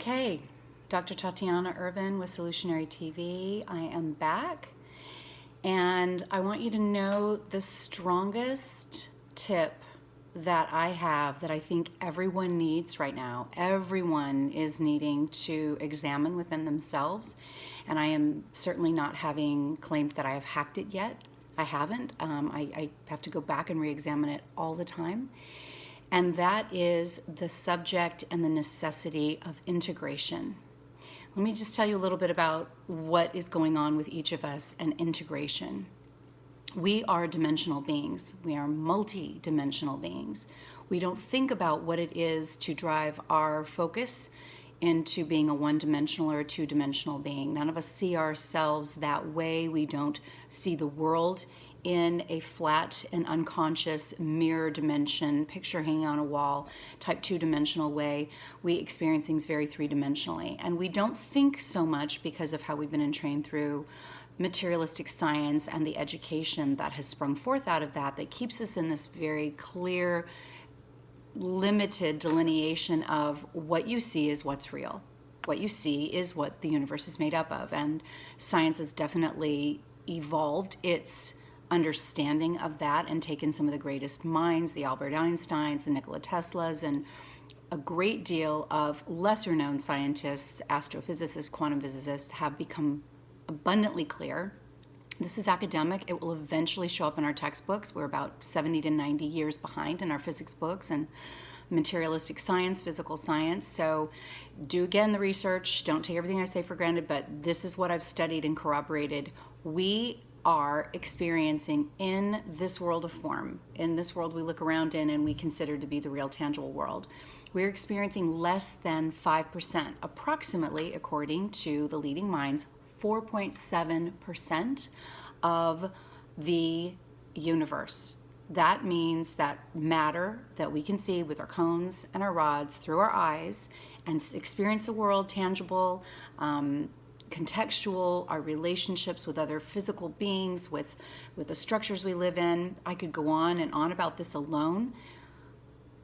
Okay, Dr. Tatiana Irvin with Solutionary TV. I am back, and I want you to know the strongest tip that I have that I think everyone needs right now. Everyone is needing to examine within themselves, and I am certainly not having claimed that I have hacked it yet. I haven't. I have to go back and re-examine it all the time. And that is the subject and the necessity of integration. Let me just tell you a little bit about what is going on with each of us and integration. We are dimensional beings. We are multi-dimensional beings. We don't think about what it is to drive our focus into being a one-dimensional or a two-dimensional being. None of us see ourselves that way. We don't see the world in a flat and unconscious mirror dimension, picture hanging on a wall, type two-dimensional way. We experience things very three-dimensionally. And we don't think so much because of how we've been entrained through materialistic science and the education that has sprung forth out of that keeps us in this very clear, limited delineation of what you see is what's real. What you see is what the universe is made up of. And science has definitely evolved its understanding of that and taken some of the greatest minds, the Albert Einsteins, the Nikola Teslas, and a great deal of lesser known scientists, astrophysicists, quantum physicists have become abundantly clear. This is academic. It will eventually show up in our textbooks. We're about 70 to 90 years behind in our physics books and materialistic science, physical science. So do again the research. Don't take everything I say for granted, but this is what I've studied and corroborated. We are experiencing in this world of form, in this world we look around in and we consider to be the real tangible world, we're experiencing less than 5%, approximately, according to the leading minds, 4.7% of the universe. That means that matter that we can see with our cones and our rods through our eyes and experience the world tangible, contextual, our relationships with other physical beings, with the structures we live in. I could go on and on about this alone,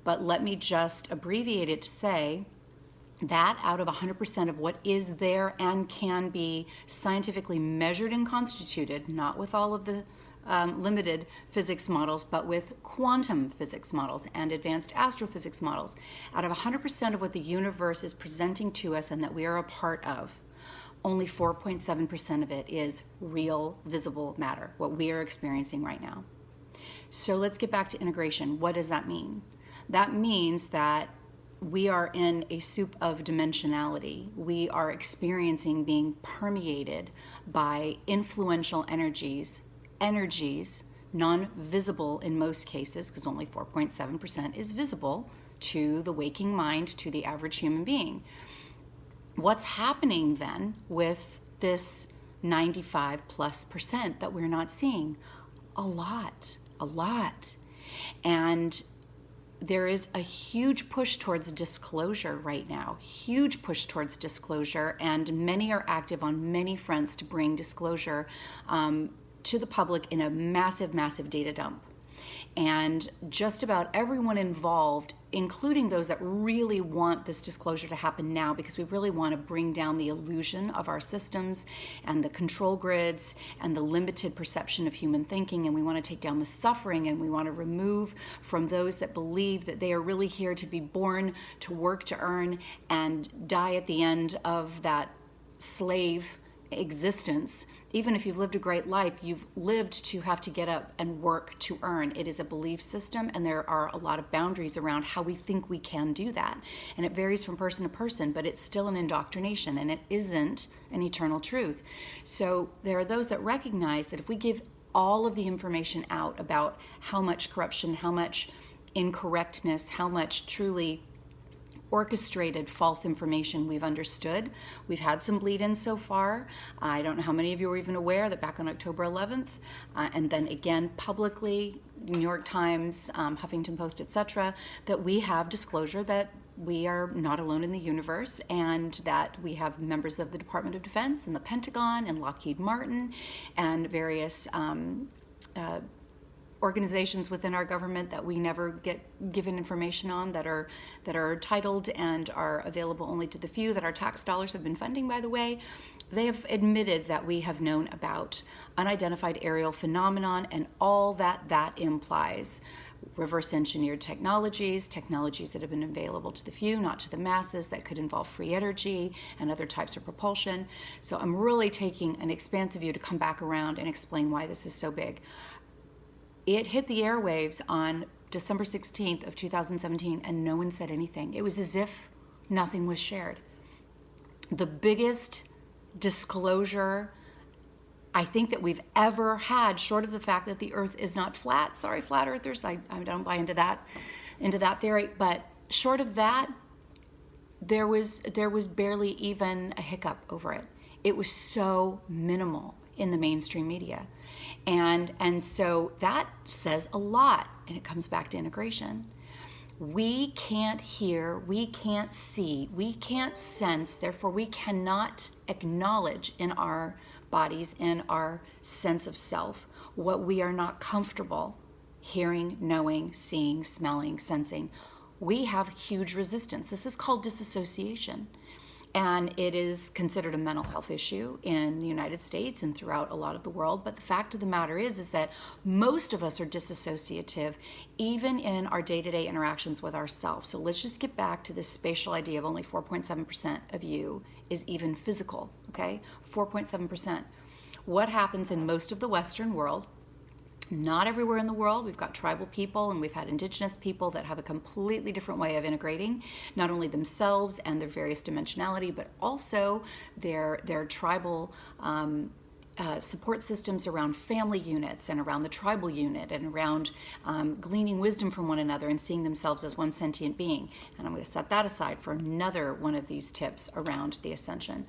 but let me just abbreviate it to say that out of 100% of what is there and can be scientifically measured and constituted, not with all of the limited physics models, but with quantum physics models and advanced astrophysics models, out of 100% of what the universe is presenting to us and that we are a part of, only 4.7% of it is real, visible matter, what we are experiencing right now. So let's get back to integration. What does that mean? That means that we are in a soup of dimensionality. We are experiencing being permeated by influential energies, non-visible in most cases, because only 4.7% is visible to the waking mind, to the average human being. What's happening then with this 95+% that we're not seeing? A lot. And there is a huge push towards disclosure right now, and many are active on many fronts to bring disclosure to the public in a massive data dump. And just about everyone involved, including those that really want this disclosure to happen now, because we really want to bring down the illusion of our systems and the control grids and the limited perception of human thinking, and we want to take down the suffering, and we want to remove from those that believe that they are really here to be born, to work, to earn, and die at the end of that slave existence. Even if you've lived a great life, you've lived to have to get up and work to earn. It is a belief system, and there are a lot of boundaries around how we think we can do that. And it varies from person to person, but it's still an indoctrination, and it isn't an eternal truth. So there are those that recognize that if we give all of the information out about how much corruption, how much incorrectness, how much truly orchestrated false information we've understood. We've had some bleed-in so far. I don't know how many of you are even aware that back on October 11th, and then again publicly, New York Times, Huffington Post, etc., that we have disclosure that we are not alone in the universe, and that we have members of the Department of Defense and the Pentagon and Lockheed Martin and various organizations within our government that we never get given information on, that are titled and are available only to the few, that our tax dollars have been funding, by the way. They have admitted that we have known about unidentified aerial phenomenon and all that implies. Reverse engineered technologies that have been available to the few, not to the masses, that could involve free energy and other types of propulsion. So I'm really taking an expansive view to come back around and explain why this is so big. It hit the airwaves on December 16th of 2017, and no one said anything. It was as if nothing was shared. The biggest disclosure I think that we've ever had, short of the fact that the earth is not flat. Sorry, flat earthers, I don't buy into that theory, but short of that, there was barely even a hiccup over it. It was so minimal in the mainstream media. And so that says a lot, and it comes back to integration. We can't hear, we can't see, we can't sense, therefore we cannot acknowledge in our bodies, in our sense of self, what we are not comfortable hearing, knowing, seeing, smelling, sensing. We have huge resistance. This is called disassociation. And it is considered a mental health issue in the United States and throughout a lot of the world. But the fact of the matter is that most of us are disassociative, even in our day-to-day interactions with ourselves. So let's just get back to this spatial idea of only 4.7% of you is even physical, okay? 4.7%. What happens in most of the Western world? Not everywhere in the world. We've got tribal people and we've had indigenous people that have a completely different way of integrating not only themselves and their various dimensionality, but also their tribal support systems around family units and around the tribal unit and around gleaning wisdom from one another and seeing themselves as one sentient being. And I'm going to set that aside for another one of these tips around the Ascension.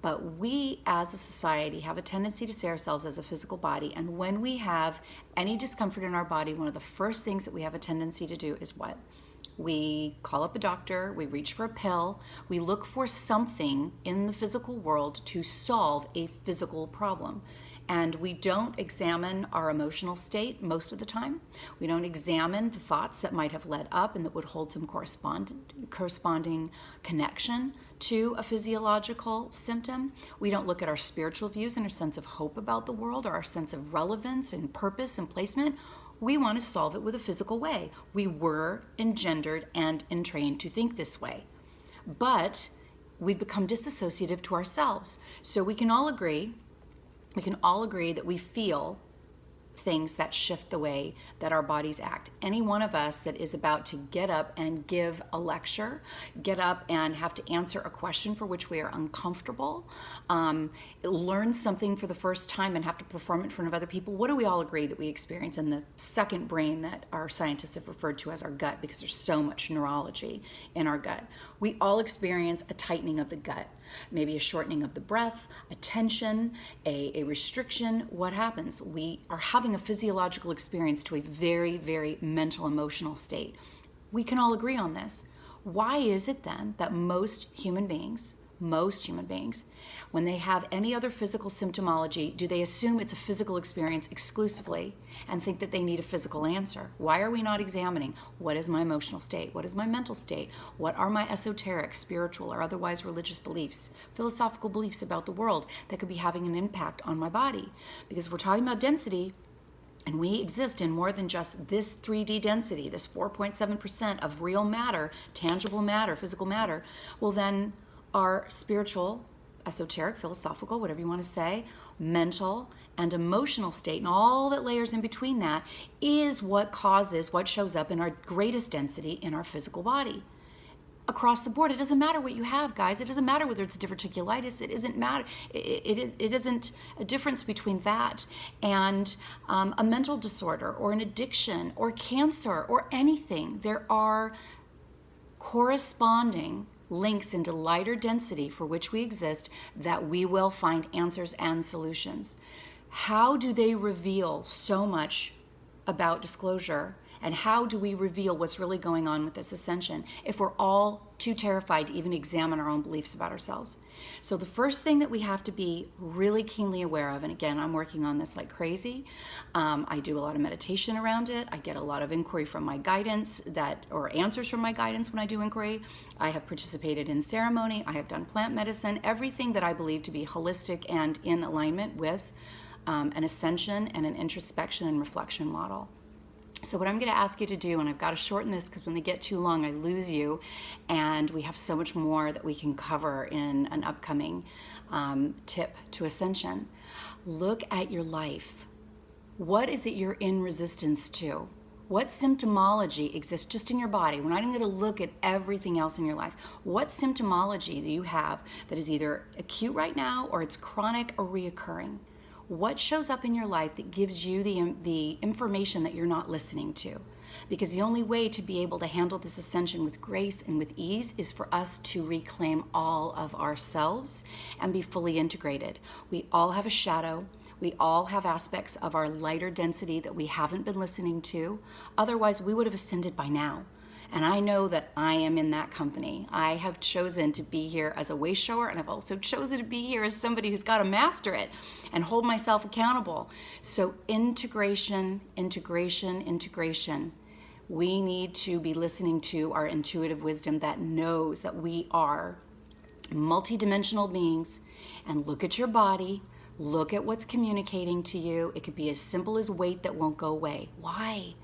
But we as a society have a tendency to see ourselves as a physical body, and when we have any discomfort in our body, one of the first things that we have a tendency to do is what? We call up a doctor, we reach for a pill, we look for something in the physical world to solve a physical problem. And we don't examine our emotional state most of the time. We don't examine the thoughts that might have led up and that would hold some corresponding connection to a physiological symptom. We don't look at our spiritual views and our sense of hope about the world or our sense of relevance and purpose and placement. We want to solve it with a physical way. We were engendered and entrained to think this way. But we've become disassociative to ourselves. So we can all agree that we feel things that shift the way that our bodies act. Any one of us that is about to get up and give a lecture, get up and have to answer a question for which we are uncomfortable, learn something for the first time and have to perform it in front of other people, what do we all agree that we experience in the second brain that our scientists have referred to as our gut, because there's so much neurology in our gut? We all experience a tightening of the gut. Maybe a shortening of the breath, a tension, a restriction. What happens? We are having a physiological experience to a very, very mental, emotional state. We can all agree on this. Why is it then that most human beings, when they have any other physical symptomology, do they assume it's a physical experience exclusively and think that they need a physical answer? Why are we not examining what is my emotional state? What is my mental state? What are my esoteric, spiritual, or otherwise religious beliefs, philosophical beliefs about the world that could be having an impact on my body? Because if we're talking about density, and we exist in more than just this 3D density, this 4.7% of real matter, tangible matter, physical matter, well then our spiritual, esoteric, philosophical, whatever you want to say, mental and emotional state, and all that layers in between that is what shows up in our greatest density in our physical body. Across the board, it doesn't matter what you have, guys. It doesn't matter whether it's diverticulitis. It isn't matter. It isn't a difference between that and a mental disorder or an addiction or cancer or anything. There are corresponding links into lighter density for which we exist that we will find answers and solutions. How do they reveal so much about disclosure And how do we reveal what's really going on with this ascension if we're all too terrified to even examine our own beliefs about ourselves? So the first thing that we have to be really keenly aware of, and again, I'm working on this like crazy. I do a lot of meditation around it. I get a lot of inquiry from my guidance or answers from my guidance when I do inquiry. I have participated in ceremony. I have done plant medicine, everything that I believe to be holistic and in alignment with an ascension and an introspection and reflection model. So what I'm going to ask you to do, and I've got to shorten this because when they get too long, I lose you, and we have so much more that we can cover in an upcoming tip to ascension. Look at your life. What is it you're in resistance to? What symptomology exists just in your body? We're not even going to look at everything else in your life. What symptomology do you have that is either acute right now, or it's chronic or reoccurring? What shows up in your life that gives you the information that you're not listening to? Because the only way to be able to handle this ascension with grace and with ease is for us to reclaim all of ourselves and be fully integrated. We all have a shadow. We all have aspects of our lighter density that we haven't been listening to. Otherwise, we would have ascended by now. And I know that I am in that company. I have chosen to be here as a way shower, and I've also chosen to be here as somebody who's got to master it and hold myself accountable. So integration, integration, integration. We need to be listening to our intuitive wisdom that knows that we are multidimensional beings. And look at your body. Look at what's communicating to you. It could be as simple as weight that won't go away. Why?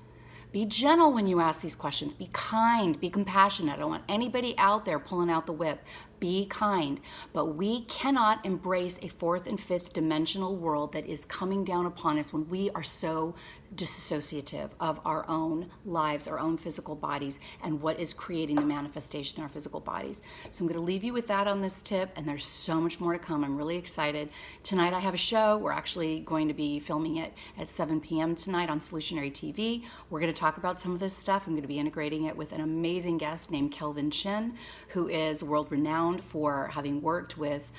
Be gentle when you ask these questions. Be kind, be compassionate. I don't want anybody out there pulling out the whip. Be kind. But we cannot embrace a fourth and fifth dimensional world that is coming down upon us when we are so disassociative of our own lives, our own physical bodies, and what is creating the manifestation in our physical bodies. So I'm going to leave you with that on this tip, and there's so much more to come. I'm really excited. Tonight I have a show. We're actually going to be filming it at 7 p.m. tonight on Solutionary TV. We're going to talk about some of this stuff. I'm going to be integrating it with an amazing guest named Kelvin Chin, who is world-renowned for having worked with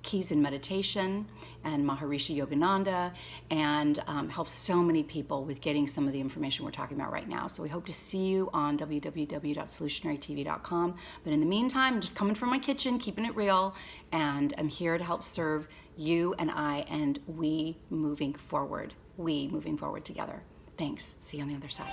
keys in meditation and Maharishi Yogananda, and helps so many people with getting some of the information we're talking about right now. So we hope to see you on www.solutionarytv.com. But in the meantime, I'm just coming from my kitchen, keeping it real, and I'm here to help serve you and I, and we moving forward together. Thanks. See you on the other side.